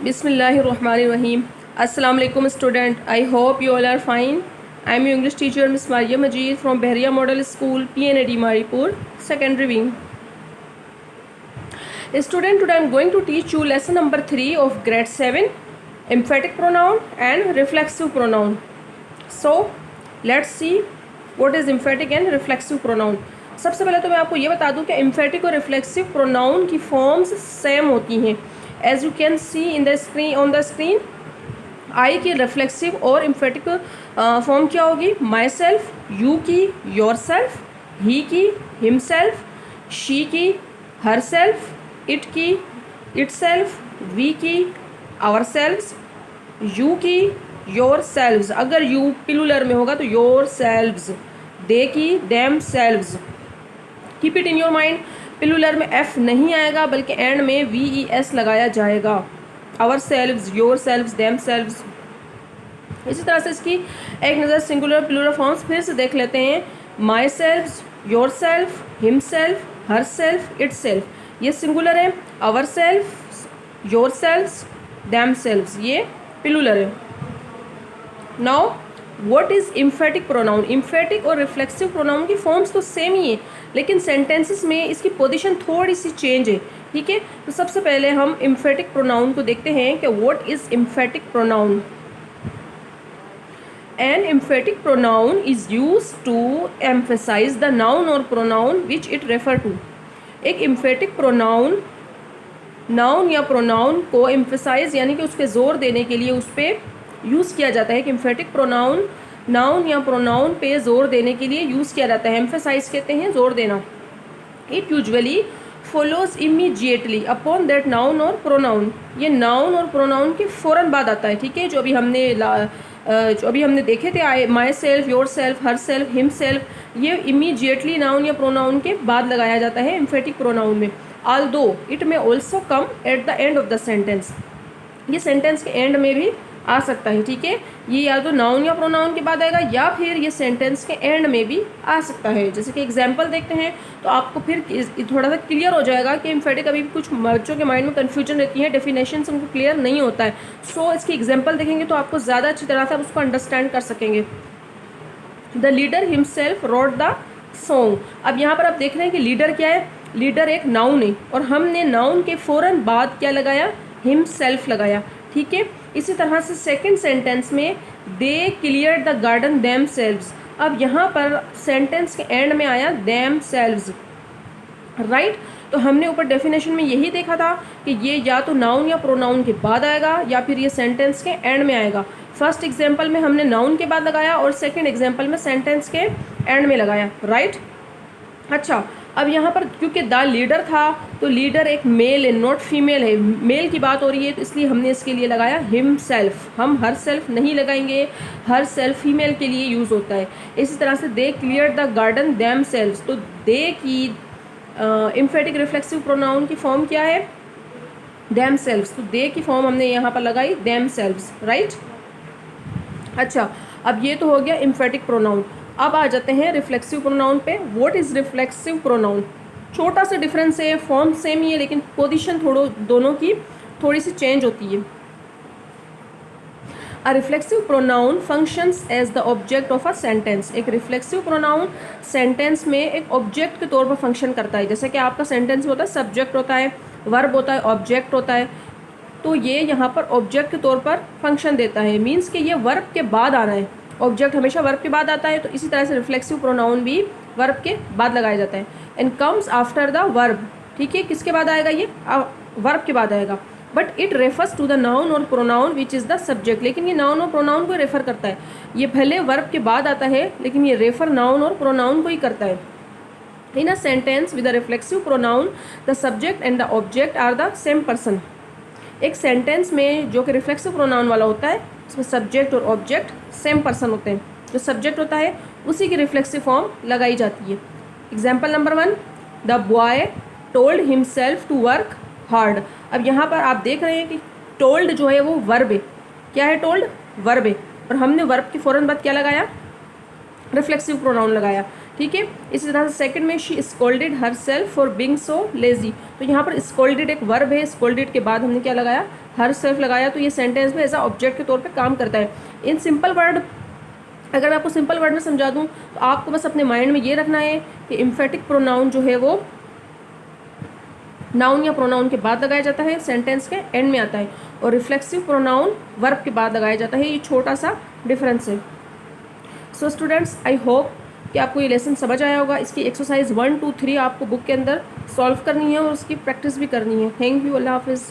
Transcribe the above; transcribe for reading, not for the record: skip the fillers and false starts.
Bismillahirrahmanirrahim. Assalamu alaikum student. I hope you all are fine. I am your English teacher Miss Maria Majid from Behriya Model School, PNAD Maripur, secondary wing. Student, today I am going to teach you lesson number 3 of grade 7, emphatic pronoun and reflexive pronoun. So, let's see what is emphatic and reflexive pronoun. सबसे पहले तो मैं आपको ये बता दूं कि emphatic और रिफ्लेक्सिव प्रोनाउन की फॉर्म्स सेम होती हैं. As you can see in the screen on the screen, I की रिफ्लेक्सिव और एम्फेटिक फॉर्म क्या होगी? माई सेल्फ, यू की योर सेल्फ, ही की हिम सेल्फ, शी की हर सेल्फ, इट की इट सेल्फ, वी की आवर सेल्व्स, यू की योर सेल्व्स. अगर यू प्लूरल में होगा तो योर सेल्व्स, दे की themselves. Keep it in your mind, plural में एफ नहीं आएगा बल्कि एंड में वी ई एस लगाया जाएगा. Ourselves, yourselves, themselves. इसी तरह से इसकी एक नज़र सिंगुलर प्लूरल फॉर्म्स फिर से देख लेते हैं. My selves, yourself, himself, herself, itself, ये सिंगुलर है. Our self, yourselves, themselves, ये प्लूरल है. Now what is emphatic pronoun? Emphatic और रिफ्लेक्सिव प्रोनाउन की फॉर्म्स तो सेम ही है, लेकिन सेंटेंसेस में इसकी पोजीशन थोड़ी सी चेंज है. ठीक है, तो सबसे पहले हम इम्फेटिक प्रोनाउन को देखते हैं कि what is emphatic pronoun. An emphatic pronoun is use to emphasize the noun or pronoun which it refer to. एक इम्फेटिक प्रोनाउन नाउन या प्रोनाउन को एम्फेसाइज यानी कि उस पर जोर देने के लिए उस पर यूज़ किया जाता है. कि इम्फेटिक प्रोनाउन नाउन या प्रोनाउन पे जोर देने के लिए यूज़ किया जाता है. एम्फेसाइज कहते हैं जोर देना. It usually follows immediately upon that noun or pronoun. ये नाउन और प्रोनाउन के फ़ौरन बाद आता है. ठीक है, जो अभी हमने देखे थे, my self, your self, her self, him self, ये इमीडिएटली नाउन या प्रोनाउन के बाद लगाया जाता है एम्फेटिक प्रोनाउन में. Although it may also come at the end of the sentence. ये सेंटेंस के एंड में भी आ सकता है. ठीक है, ये या तो नाउन या प्रोनाउन के बाद आएगा या फिर ये सेंटेंस के एंड में भी आ सकता है. जैसे कि एग्जांपल देखते हैं तो आपको फिर थोड़ा सा क्लियर हो जाएगा कि एम्फेटिक अभी कुछ बच्चों के माइंड में कन्फ्यूजन रहती है, डेफिनेशन उनको क्लियर नहीं होता है. सो इसकी एग्जाम्पल देखेंगे तो आपको ज़्यादा अच्छी तरह से आप उसको अंडरस्टैंड कर सकेंगे. The leader himself wrote the song. अब यहाँ पर आप देख रहे हैं कि लीडर क्या है? लीडर एक नाउन है और हमने नाउन के फ़ौरन बाद क्या लगाया? हिमसेल्फ लगाया. ठीक है, इसी तरह से सेकंड सेंटेंस में they clear the garden themselves. अब यहाँ पर सेंटेंस के एंड में आया देम सेल्व्स. राइट, तो हमने ऊपर डेफिनेशन में यही देखा था कि ये या तो नाउन या प्रोनाउन के बाद आएगा या फिर ये सेंटेंस के एंड में आएगा. फर्स्ट एग्जाम्पल में हमने नाउन के बाद लगाया और सेकेंड एग्जाम्पल में सेंटेंस के एंड में लगाया. राइट, अच्छा, अब यहाँ पर क्योंकि द लीडर था तो लीडर एक मेल है, नॉट फीमेल है. मेल की बात हो रही है तो इसलिए हमने इसके लिए लगाया हिम सेल्फ. हम हर सेल्फ नहीं लगाएंगे, हर सेल्फ फीमेल के लिए यूज़ होता है. इसी तरह से they clear the garden themselves, तो दे की इम्फेटिक रिफ्लेक्सिव प्रोनाउन की फॉर्म क्या है? Themselves. तो दे की फॉर्म हमने यहाँ पर लगाई देम सेल्व्स. राइट, अच्छा, अब ये तो हो गया इम्फेटिक प्रोनाउन. अब आ जाते हैं रिफ्लेक्सिव प्रोनाउन पे. What is reflexive pronoun? छोटा सा डिफरेंस है, फॉर्म सेम ही है लेकिन पोजीशन दोनों की थोड़ी सी चेंज होती है. A reflexive pronoun functions as the object of a sentence. एक रिफ्लेक्सिव प्रोनाउन सेंटेंस में एक ऑब्जेक्ट के तौर पर फंक्शन करता है. जैसे कि आपका सेंटेंस होता है, सब्जेक्ट होता है, वर्ब होता है, ऑब्जेक्ट होता है. तो ये यहाँ पर ऑब्जेक्ट के तौर पर फंक्शन देता है. मीन्स कि ये वर्ब के बाद आना है. ऑब्जेक्ट हमेशा वर्ब के बाद आता है, तो इसी तरह से रिफ्लेक्सिव प्रोनाउन भी वर्ब के बाद लगाया जाता है. And comes after the verb. ठीक है, किसके बाद आएगा? ये वर्ब के बाद आएगा. But it refers to the noun or pronoun which is the subject. लेकिन ये नाउन और प्रोनाउन को रेफर करता है. ये पहले वर्ब के बाद आता है लेकिन ये रेफर नाउन और प्रोनाउन को ही करता है. In a sentence with a reflexive pronoun the subject and the object are the same person. एक सेंटेंस में जो कि रिफ्लेक्सिव प्रोनाउन वाला होता है उसमें सब्जेक्ट और ऑब्जेक्ट सेम पर्सन होते हैं. जो सब्जेक्ट होता है उसी की रिफ्लेक्सिव फॉर्म लगाई जाती है. Example number 1, the boy told himself to work hard. अब यहाँ पर आप देख रहे हैं कि टोल्ड जो है वो वर्ब है. क्या है? टोल्ड वर्ब है और हमने वर्ब के फ़ौरन बाद क्या लगाया? रिफ्लेक्सिव प्रोनाउन लगाया. ठीक है। इसी तरह से सेकंड में she scolded her self for being so lazy. तो यहाँ पर स्कोल्डेड एक वर्ब है, स्कोल्डेड के बाद हमने क्या लगाया, हर सेल्फ लगाया, तो ये सेंटेंस में एज अ ऑब्जेक्ट के तौर पे काम करता है। इन सिंपल वर्ड, अगर मैं आपको सिंपल वर्ड में समझा दूँ तो आपको बस अपने माइंड में ये रखना है कि इम्फेटिक प्रोनाउन जो है वो नाउन या प्रोनाउन के बाद लगाया जाता है, सेंटेंस के एंड में आता है, और रिफ्लेक्सिव प्रोनाउन वर्ब के बाद लगाया जाता है। ये छोटा सा डिफरेंस है। सो स्टूडेंट्स, आई होप कि आपको ये लेसन समझ आया होगा। इसकी एक्सरसाइज 1, 2, 3 आपको बुक के अंदर सॉल्व करनी है और उसकी प्रैक्टिस भी करनी है। थैंक यू, अल्लाह हाफिज़।